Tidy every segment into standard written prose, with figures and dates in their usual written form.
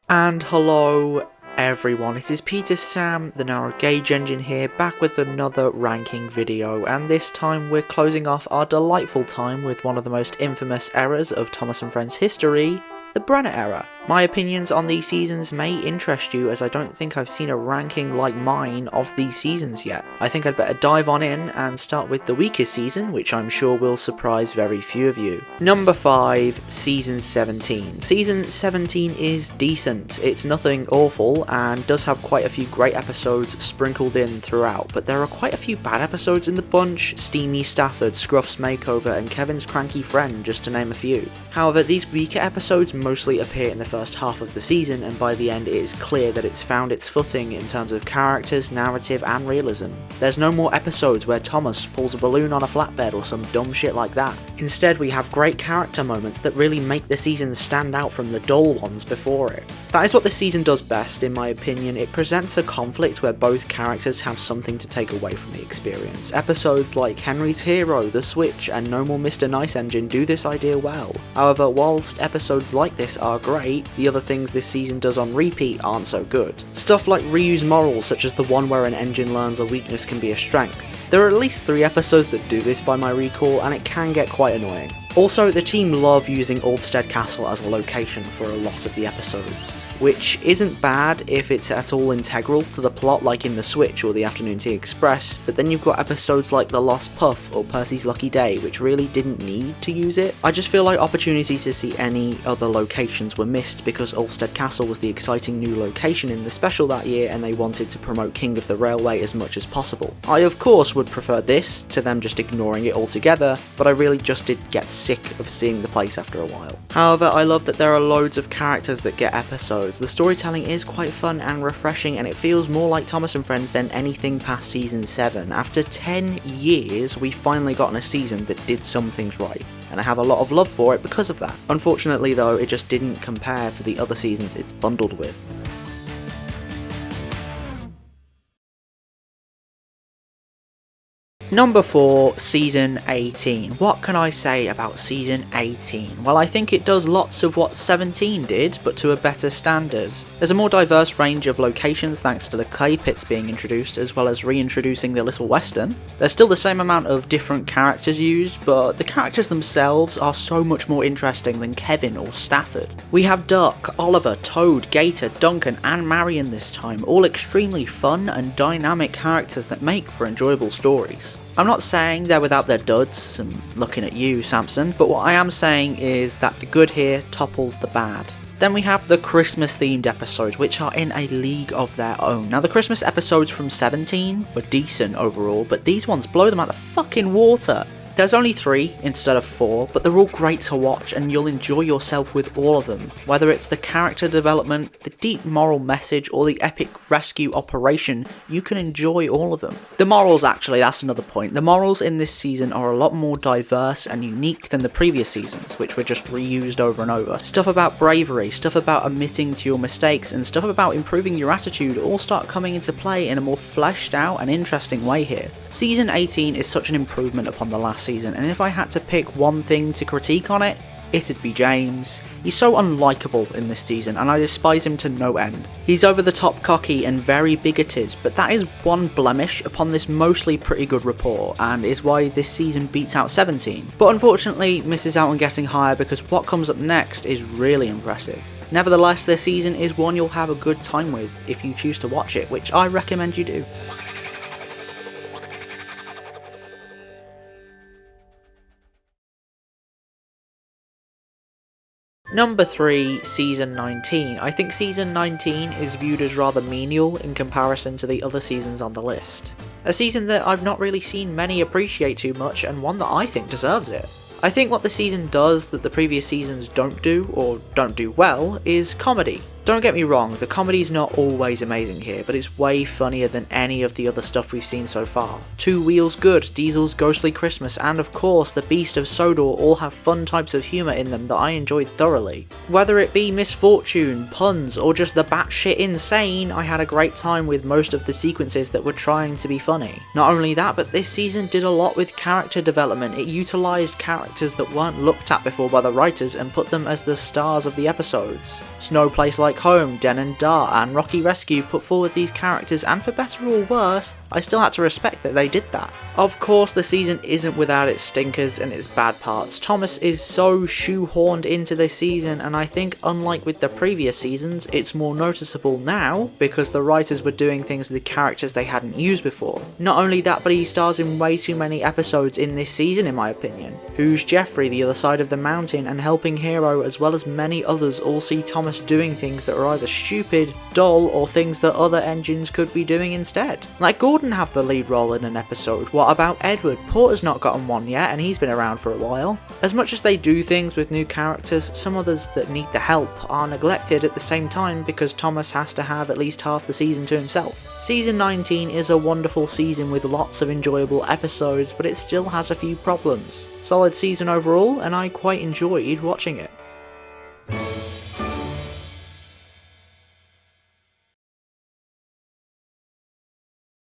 And hello everyone, it is Peter Sam, the Narrow Gauge Engine here, back with another ranking video, and this time we're closing off our delightful time with one of the most infamous eras of Thomas & Friends history, the Brenner Era. My opinions on these seasons may interest you, as I don't think I've seen a ranking like mine of these seasons yet. I think I'd better dive on in and start with the weakest season, which I'm sure will surprise very few of you. Number 5, Season 17. Season 17 is decent. It's nothing awful, and does have quite a few great episodes sprinkled in throughout, but there are quite a few bad episodes in the bunch: Steamy Stafford, Scruff's Makeover, and Kevin's Cranky Friend, just to name a few. However, these weaker episodes mostly appear in the first half of the season, and by the end it is clear that it's found its footing in terms of characters, narrative, and realism. There's no more episodes where Thomas pulls a balloon on a flatbed or some dumb shit like that. Instead, we have great character moments that really make the season stand out from the dull ones before it. That is what the season does best, in my opinion. It presents a conflict where both characters have something to take away from the experience. Episodes like Henry's Hero, The Switch, and No More Mr. Nice Engine do this idea well. However, whilst episodes like this are great, the other things this season does on repeat aren't so good. Stuff like reused morals, such as the one where an engine learns a weakness can be a strength. There are at least 3 episodes that do this by my recall, and it can get quite annoying. Also, the team love using Ulfstead Castle as a location for a lot of the episodes, which isn't bad if it's at all integral to the plot, like in The Switch or The Afternoon Tea Express, but then you've got episodes like The Lost Puff or Percy's Lucky Day, which really didn't need to use it. I just feel like opportunities to see any other locations were missed because Ulfstead Castle was the exciting new location in the special that year, and they wanted to promote King of the Railway as much as possible. I of course would prefer this to them just ignoring it altogether, but I really just did get sick of seeing the place after a while. However, I love that there are loads of characters that get episodes. The storytelling is quite fun and refreshing, and it feels more like Thomas & Friends than anything past Season 7. After 10 years, we've finally gotten a season that did some things right, and I have a lot of love for it because of that. Unfortunately though, it just didn't compare to the other seasons it's bundled with. Number 4, Season 18. What can I say about Season 18? Well, I think it does lots of what 17 did, but to a better standard. There's a more diverse range of locations thanks to the clay pits being introduced, as well as reintroducing the Little Western. There's still the same amount of different characters used, but the characters themselves are so much more interesting than Kevin or Stafford. We have Duck, Oliver, Toad, Gator, Duncan, and Marion this time, all extremely fun and dynamic characters that make for enjoyable stories. I'm not saying they're without their duds, I'm looking at you, Samson, but what I am saying is that the good here topples the bad. Then we have the Christmas themed episodes, which are in a league of their own. Now, the Christmas episodes from 17 were decent overall, but these ones blow them out the fucking water. There's only 3 instead of 4, but they're all great to watch and you'll enjoy yourself with all of them. Whether it's the character development, the deep moral message, or the epic rescue operation, you can enjoy all of them. The morals, actually, that's another point. The morals in this season are a lot more diverse and unique than the previous seasons, which were just reused over and over. Stuff about bravery, stuff about admitting to your mistakes, and stuff about improving your attitude all start coming into play in a more fleshed out and interesting way here. Season 18 is such an improvement upon the last season, and if I had to pick one thing to critique on it, it'd be James. He's so unlikable in this season, and I despise him to no end. He's over the top cocky and very bigoted, but that is one blemish upon this mostly pretty good report, and is why this season beats out 17. But unfortunately misses out on getting higher because what comes up next is really impressive. Nevertheless, this season is one you'll have a good time with if you choose to watch it, which I recommend you do. Number 3, Season 19. I think Season 19 is viewed as rather menial in comparison to the other seasons on the list. A season that I've not really seen many appreciate too much, and one that I think deserves it. I think what the season does that the previous seasons don't do, or don't do well, is comedy. Don't get me wrong, the comedy's not always amazing here, but it's way funnier than any of the other stuff we've seen so far. Two Wheels Good, Diesel's Ghostly Christmas, and of course The Beast of Sodor all have fun types of humour in them that I enjoyed thoroughly. Whether it be misfortune, puns, or just the batshit insane, I had a great time with most of the sequences that were trying to be funny. Not only that, but this season did a lot with character development. It utilised characters that weren't looked at before by the writers and put them as the stars of the episodes. Snow Place Like Like Home, Den and Dart, and Rocky Rescue put forward these characters, and for better or worse, I still had to respect that they did that. Of course, the season isn't without its stinkers and its bad parts. Thomas is so shoehorned into this season, and I think unlike with the previous seasons, it's more noticeable now because the writers were doing things with the characters they hadn't used before. Not only that, but he stars in way too many episodes in this season in my opinion. Who's Jeffrey, The Other Side of the Mountain, and Helping Hero, as well as many others, all see Thomas doing things that are either stupid, dull, or things that other engines could be doing instead. Like Gordon have the lead role in an episode. What about Edward? Porter's not gotten one yet, and he's been around for a while. As much as they do things with new characters, some others that need the help are neglected at the same time because Thomas has to have at least half the season to himself. Season 19 is a wonderful season with lots of enjoyable episodes, but it still has a few problems. Solid season overall, and I quite enjoyed watching it.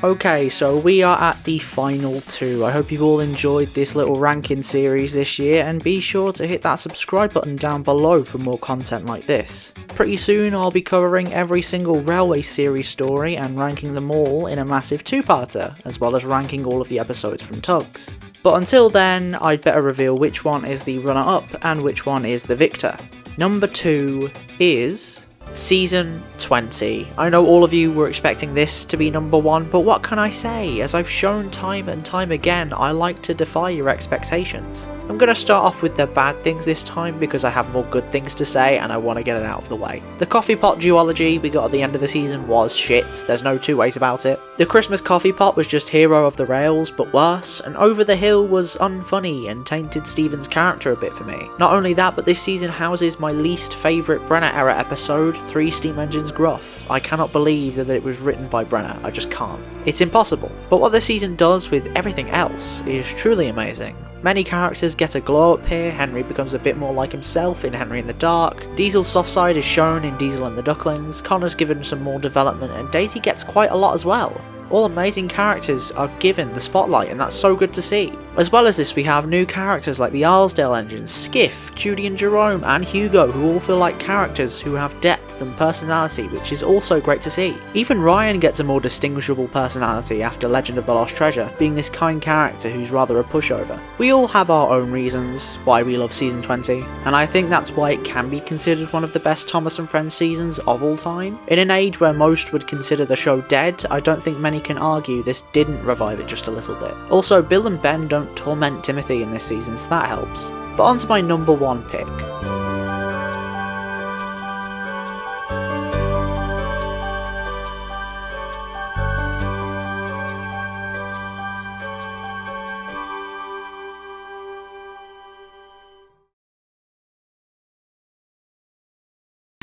Okay, so we are at the final two. I hope you've all enjoyed this little ranking series this year, and be sure to hit that subscribe button down below for more content like this. Pretty soon I'll be covering every single Railway series story and ranking them all in a massive two-parter, as well as ranking all of the episodes from Tugs. But until then, I'd better reveal which one is the runner-up and which one is the victor. Number 2 is Season 20. I know all of you were expecting this to be number 1, but what can I say? As I've shown time and time again, I like to defy your expectations. I'm going to start off with the bad things this time because I have more good things to say and I want to get it out of the way. The coffee pot duology we got at the end of the season was shit, there's no two ways about it. The Christmas coffee pot was just Hero of the Rails, but worse, and Over the Hill was unfunny and tainted Stephen's character a bit for me. Not only that, but this season houses my least favourite Brenner Era episode, 3 Steam Engines Gruff. I cannot believe that it was written by Brenner, I just can't. It's impossible. But what the season does with everything else is truly amazing. Many characters get a glow up here. Henry becomes a bit more like himself in Henry in the Dark, Diesel's soft side is shown in Diesel and the Ducklings, Connor's given some more development, and Daisy gets quite a lot as well. All amazing characters are given the spotlight, and that's so good to see. As well as this, we have new characters like the Arlesdale engines, Skiff, Judy and Jerome, and Hugo, who all feel like characters who have depth and personality, which is also great to see. Even Ryan gets a more distinguishable personality after Legend of the Lost Treasure, being this kind character who's rather a pushover. We all have our own reasons why we love Season 20, and I think that's why it can be considered one of the best Thomas and Friends seasons of all time. In an age where most would consider the show dead, I don't think many can argue this didn't revive it just a little bit. Also, Bill and Ben don't torment Timothy in this season, so that helps. But on to my number 1 pick.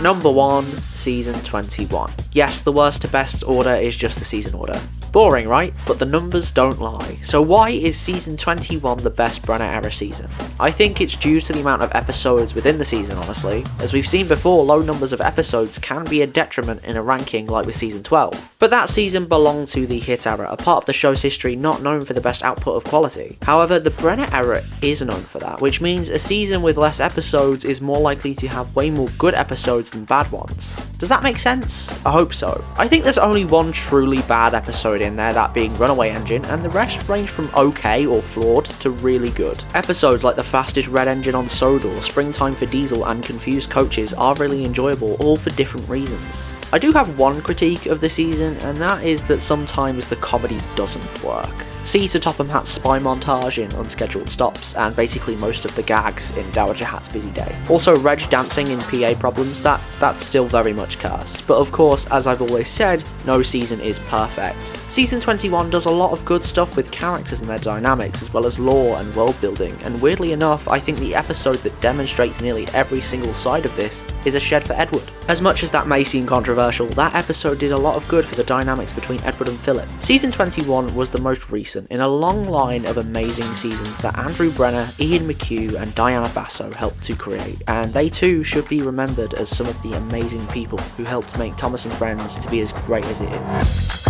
Number 1, Season 21. Yes, the worst to best order is just the season order. Boring, right? But the numbers don't lie. So why is Season 21 the best Brenner Era season? I think it's due to the amount of episodes within the season, honestly. As we've seen before, low numbers of episodes can be a detriment in a ranking like with Season 12. But that season belonged to the Hit Era, a part of the show's history not known for the best output of quality. However, the Brenner Era is known for that, which means a season with less episodes is more likely to have way more good episodes than bad ones. Does that make sense? I hope so. I think there's only one truly bad episode in there, that being Runaway Engine, and the rest range from okay or flawed to really good. Episodes like the fastest red engine on Sodor, Springtime for Diesel, and Confused Coaches are really enjoyable, all for different reasons. I do have one critique of the season, and that is that sometimes the comedy doesn't work. See to Topham Hatt's spy montage in Unscheduled Stops, and basically most of the gags in Dowager Hat's Busy Day. Also, Reg dancing in PA Problems, that's still very much cursed. But of course, as I've always said, no season is perfect. Season 21 does a lot of good stuff with characters and their dynamics, as well as lore and world building, and weirdly enough, I think the episode that demonstrates nearly every single side of this is A Shed for Edward. As much as that may seem controversial, that episode did a lot of good for the dynamics between Edward and Philip. Season 21 was the most recent in a long line of amazing seasons that Andrew Brenner, Ian McHugh and Diana Basso helped to create, and they too should be remembered as some of the amazing people who helped make Thomas and Friends to be as great as it is.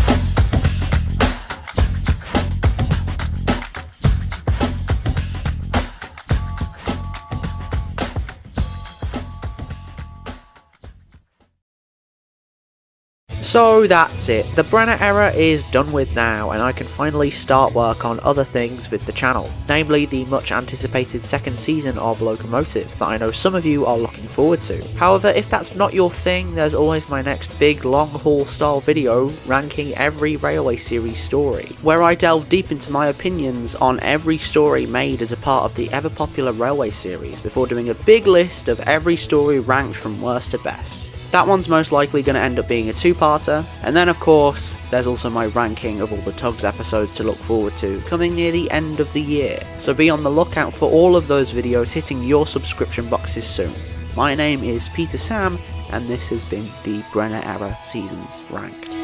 So that's it, the Brenner Era is done with now, and I can finally start work on other things with the channel, namely the much anticipated second season of Locomotives that I know some of you are looking forward to. However, if that's not your thing, there's always my next big long haul style video ranking every railway series story, where I delve deep into my opinions on every story made as a part of the ever popular railway series before doing a big list of every story ranked from worst to best. That one's most likely going to end up being a two-parter, and then of course, there's also my ranking of all the Tugs episodes to look forward to, coming near the end of the year, so be on the lookout for all of those videos hitting your subscription boxes soon. My name is Peter Sam, and this has been the Brenner Era Seasons Ranked.